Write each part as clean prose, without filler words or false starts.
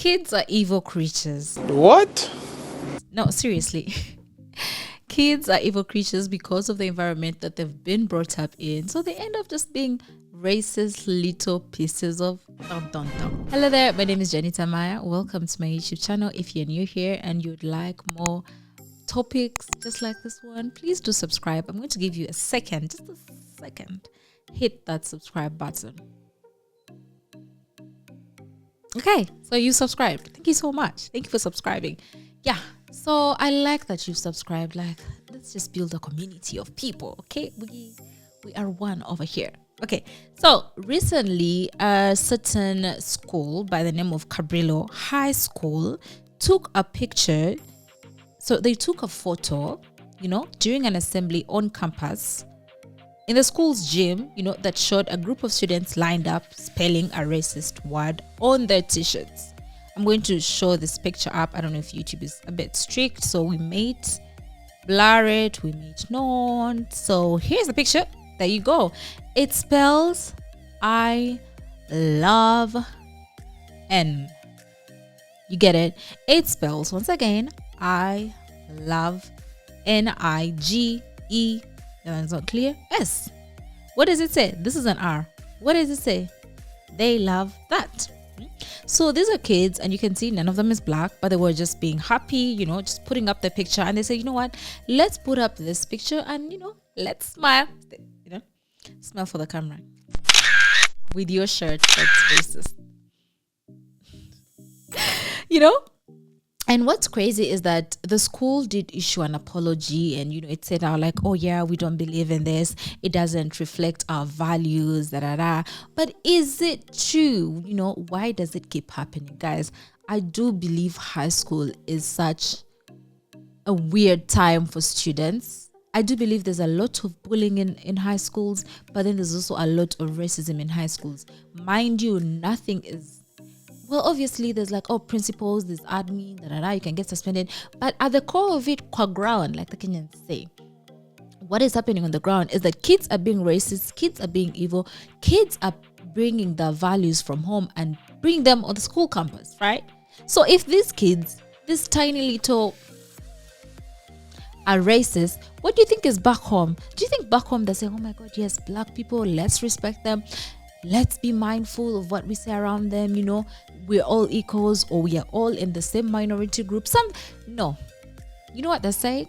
Kids are evil creatures. What? No, seriously. Kids are evil creatures because of the environment that they've been brought up in. So they end up just being racist little pieces of dum. Hello there, my name is Janita Maaya. Welcome to my YouTube channel. If you're new here and you'd like more topics just like this one, please do subscribe. I'm going to give you a second, just a second. Hit that subscribe button. Okay, so you subscribed. Thank you so much. Thank you for subscribing. Yeah, so I like that you subscribed. Like, let's just build a community of people. Okay, we are one over here. Okay, so recently a certain school by the name of Cabrillo High School took a picture. So they took a photo, during an assembly on campus in the school's gym, that showed a group of students lined up spelling a racist word on their t-shirts. I'm going to show this picture up. I don't know if YouTube is a bit strict, so we made blur it, we made none. So here's the picture. There you go. It spells I love N. You get it? It spells, once again, I love N-I-G-E. That's not clear. S. What does it say? This is an R. What does it say? They love that. So these are kids, and you can see none of them is black, but they were just being happy, just putting up the picture. And they say, you know what? Let's put up this picture and, let's smile. Smile for the camera. With your shirt that's racist. And what's crazy is that the school did issue an apology, and it said out like, oh yeah, we don't believe in this, it doesn't reflect our values, but is it true? Why does it keep happening? Guys, I do believe high school is such a weird time for students. I do believe there's a lot of bullying in high schools, but then there's also a lot of racism in high schools. Mind you, nothing is, well, obviously there's like, principals, there's admin, you can get suspended. But at the core of it, qua ground, like the Kenyans say, what is happening on the ground is that kids are being racist, kids are being evil, kids are bringing their values from home and bring them on the school campus, right? So if these kids, this tiny little, are racist, what do you think is back home? Do you think back home they're saying, oh my God, yes, black people, let's respect them, let's be mindful of what we say around them, we're all equals, or we are all in the same minority group? No. You know what they're saying?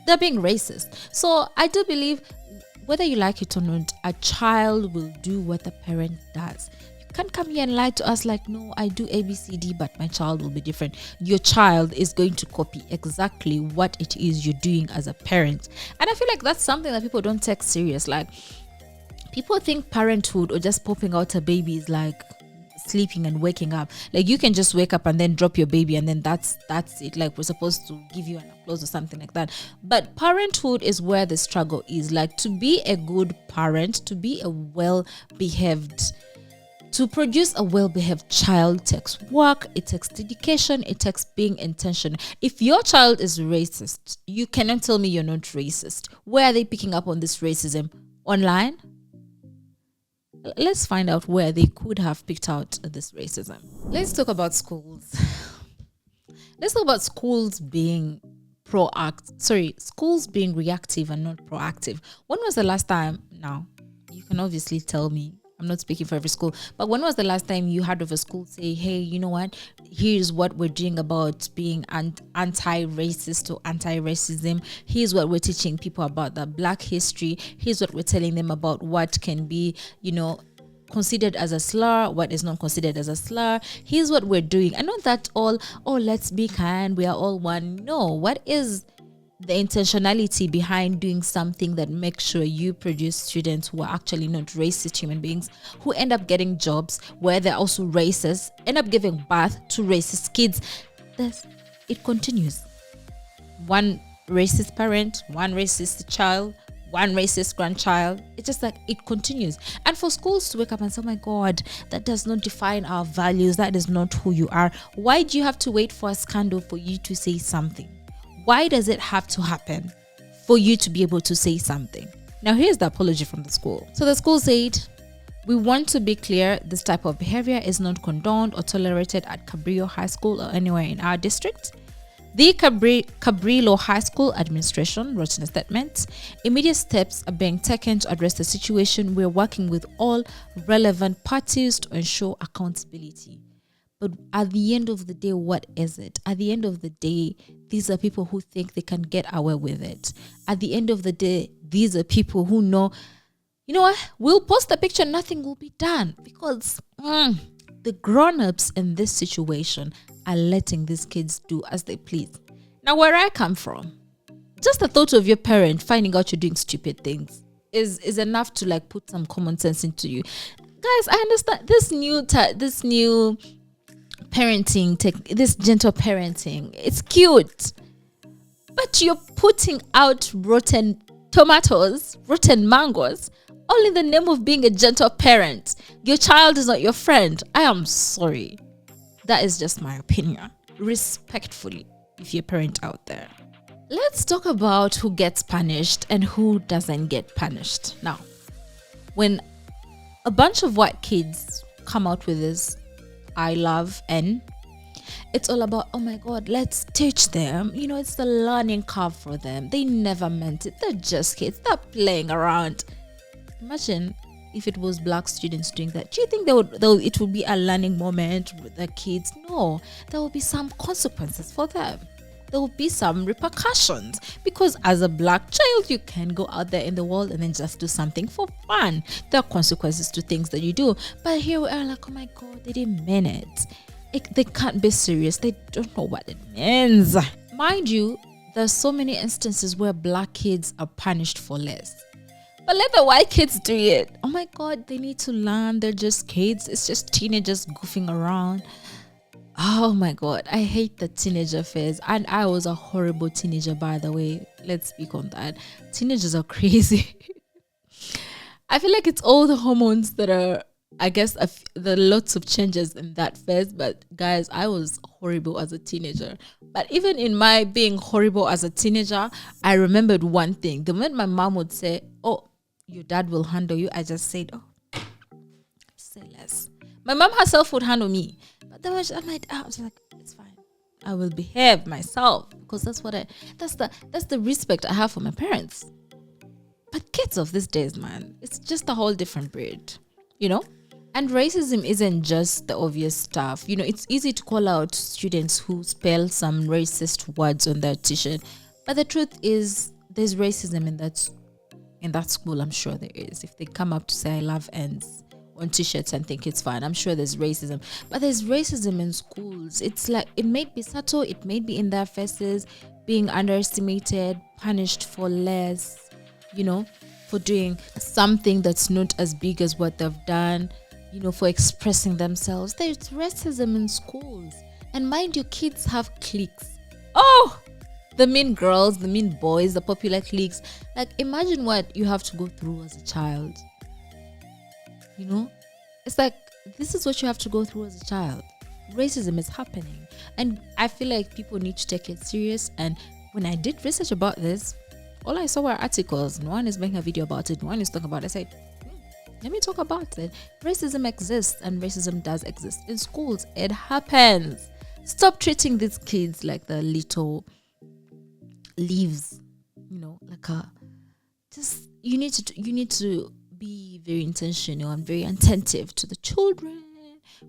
They're being racist. So I do believe, whether you like it or not, a child will do what the parent does. You can't come here and lie to us like, no, I do ABCD, but my child will be different. Your child is going to copy exactly what it is you're doing as a parent. And I feel like that's something that people don't take serious. Like, people think parenthood or just popping out a baby is like sleeping and waking up. Like, you can just wake up and then drop your baby and then that's it. Like, we're supposed to give you an applause or something like that. But parenthood is where the struggle is. Like, to be a good parent, to be a to produce a well-behaved child takes work, it takes dedication, it takes being intentional. If your child is racist, you cannot tell me you're not racist. Where are they picking up on this racism? Online? Let's find out where they could have picked out this racism. Let's talk about schools. Let's talk about schools being schools being reactive and not proactive. When was the last time? Now, you can obviously tell me, I'm not speaking for every school, but when was the last time you heard of a school say, hey, you know what? Here's what we're doing about being anti-racist or anti-racism. Here's what we're teaching people about the Black history. Here's what we're telling them about what can be, considered as a slur, what is not considered as a slur. Here's what we're doing. And not that all, let's be kind, we are all one. No, what is the intentionality behind doing something that makes sure you produce students who are actually not racist human beings, who end up getting jobs where they're also racist, end up giving birth to racist kids? It continues. One racist parent, one racist child, one racist grandchild. It's just like it continues. And for schools to wake up and say, oh my God, that does not define our values, that is not who you are. Why do you have to wait for a scandal for you to say something? Why does it have to happen for you to be able to say something? Now, here's the apology from the school. So the school said, We want to be clear, this type of behavior is not condoned or tolerated at Cabrillo High School or anywhere in our district. The Cabrillo High School administration wrote in a statement, immediate steps are being taken to address the situation. We're working with all relevant parties to ensure accountability. But at the end of the day, what is it? At the end of the day, these are people who think they can get away with it. At the end of the day, these are people who know, you know what, we'll post a picture, nothing will be done. Because the grown-ups in this situation are letting these kids do as they please. Now, where I come from, just the thought of your parent finding out you're doing stupid things is enough to like put some common sense into you. Guys, I understand this new parenting, this gentle parenting, it's cute, but you're putting out rotten tomatoes, rotten mangoes, all in the name of being a gentle parent. Your child is not your friend. I am sorry. That is just my opinion. Respectfully, if you're a parent out there. Let's talk about who gets punished and who doesn't get punished. Now, when a bunch of white kids come out with this I love N, it's all about, oh my God, let's teach them. You know, it's the learning curve for them. They never meant it. They're just kids. They're playing around. Imagine if it was black students doing that. Do you think it would be a learning moment with the kids? No, there will be some consequences for them. There will be some repercussions, because as a black child, you can go out there in the world and then just do something for fun. There are consequences to things that you do. But here we are like, oh my God, they didn't mean it. They can't be serious. They don't know what it means. Mind you, there's so many instances where black kids are punished for less. But let the white kids do it. Oh my God, they need to learn. They're just kids. It's just teenagers goofing around. Oh my God, I hate the teenager phase. And I was a horrible teenager, by the way. Let's speak on that. Teenagers are crazy. I feel like it's all the hormones that are, I guess, there are lots of changes in that phase. But guys, I was horrible as a teenager. But even in my being horrible as a teenager, I remembered one thing. The moment my mom would say, oh, your dad will handle you, I just said, oh, say less. My mom herself would handle me. But then when I was like, it's fine. I will behave myself, because that's the respect I have for my parents. But kids of these days, man, it's just a whole different breed, you know? And racism isn't just the obvious stuff. You know, it's easy to call out students who spell some racist words on their t-shirt. But the truth is, there's racism in that school. I'm sure there is. If they come up to say I love ends on t-shirts and think it's fine, I'm sure there's racism. But there's racism in schools. It's like, it may be subtle, it may be in their faces, being underestimated, punished for less, you know, for doing something that's not as big as what they've done, you know, for expressing themselves. There's racism in schools. And mind you, kids have cliques. Oh, the mean girls, the mean boys, the popular cliques. Like, imagine what you have to go through as a child. You know, it's like, this is what you have to go through as a child. Racism is happening. And I feel like people need to take it serious. And when I did research about this, all I saw were articles. No one is making a video about it. No one is talking about it. I said, let me talk about it. Racism exists, and racism does exist in schools. It happens. Stop treating these kids like the little leaves, you know, like you need to be very intentional and very attentive to the children,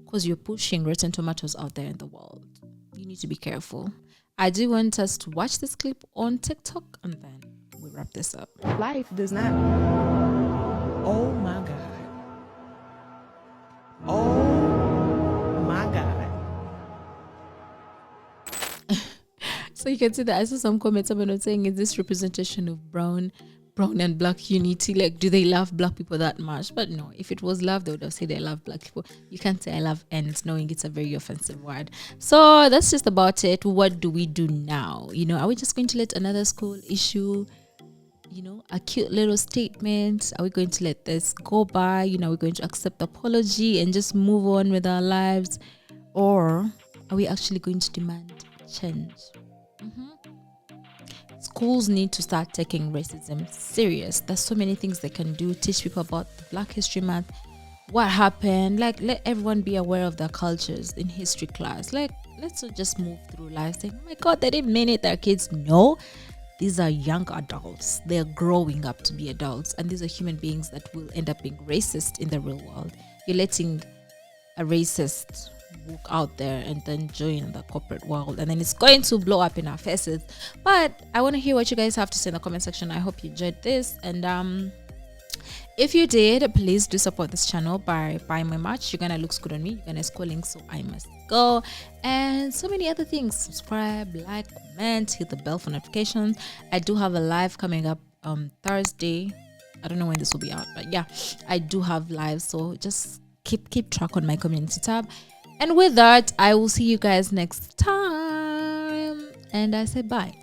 because you're pushing rotten tomatoes out there in the world. You need to be careful. I do want us to watch this clip on TikTok, and then we wrap this up. Life does not. Oh my God. Oh my God. So you can see that I saw some comments about saying, is this representation of brown and black unity? Like, do they love black people that much? But no, if it was love, they would have said they love black people. You can't say I love ends knowing it's a very offensive word. So that's just about it. What do we do now? You know, are we just going to let another school issue, you know, a cute little statement? Are we going to let this go by? You know, we're going to accept the apology and just move on with our lives? Or are we actually going to demand change? Schools need to start taking racism serious. There's so many things they can do. Teach people about the Black History Month. what happened. Like, let everyone be aware of their cultures in history class. Like, let's not just move through life saying, oh my God, they didn't mean it. They're kids. No, these are young adults. They're growing up to be adults. And these are human beings that will end up being racist in the real world. You're letting a racist walk out there and then join the corporate world, and then it's going to blow up in our faces. But I want to hear what you guys have to say in the comment section. I hope you enjoyed this, and if you did, please do support this channel by buying my merch. Uganda looks good on me. Uganda is calling, so I must go. And so many other things. Subscribe, like, comment, hit the bell for notifications. I do have a live coming up Thursday. I don't know when this will be out, but yeah, I do have live, so just keep track on my community tab. And with that, I will see you guys next time, and I say bye.